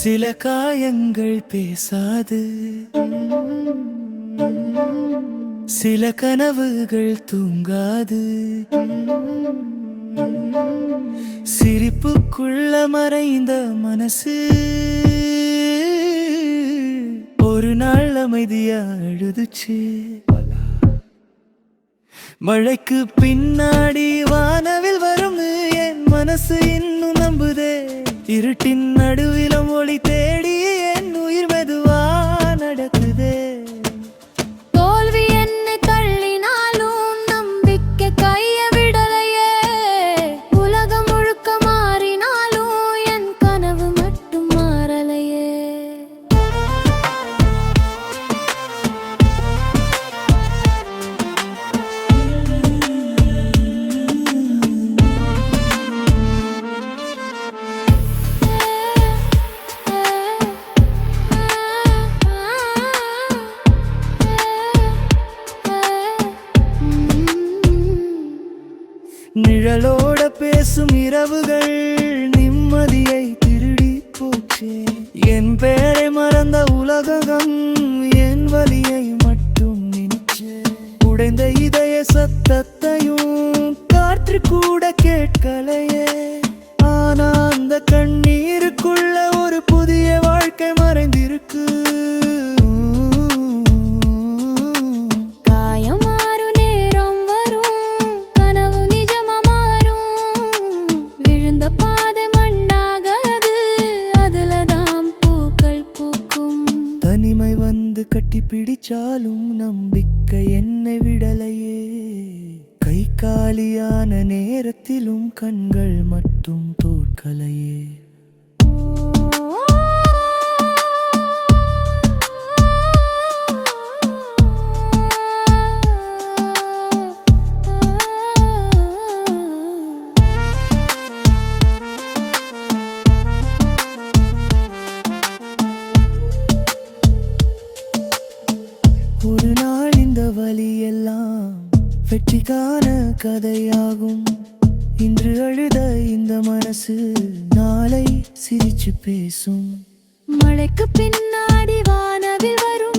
சில காயங்கள் பேசாது, சில கனவுகள் தூங்காது, சிரிப்புக்குள்ள மறைந்த மனசு ஒரு நாள் அமைதியா அழுதுச்சு. மழைக்கு பின்னாடி வானவில் வரும் என் மனசு இன்னும் நம்புதே. இருட்டின் நடுவிலும் ஒளி தேடி என் உயிர் மெதுவா நடக்குதே. தோல்வி என்னை தள்ளினாலும் நம்பிக்கை கைய விடலையே. உலகம் முழுக்க மாறினாலும் என் கனவு மட்டும் மாறலையே. நிழலோட பேசும் இரவுகள் நிம்மதியை திருடி போச்சே. என் பேரை மறந்த உலகம் என் வலியை மட்டும் நினைச்சே. உடைந்த இதய சத்தத்தையும் காற்று கூட கேட்கலையே. ஆனா அந்த கண்ணீருக்குள்ள ஒரு புதிய வாழ்க்கை மறைந்திருக்கு. தனிமை வந்து கட்டி பிடிச்சாலும் நம்பிக்கை என்னை விடலையே. கை காலியான நேரத்திலும் கண்கள் மட்டும் தோற்கலையே. ஒரு நாள் இந்த வலியெல்லாம் வெற்றிக்கான கதையாகும். இன்று அழுத இந்த மனசு நாளை சிரிச்சு பேசும். மழைக்கு பின்னாடி வானவில் வரும்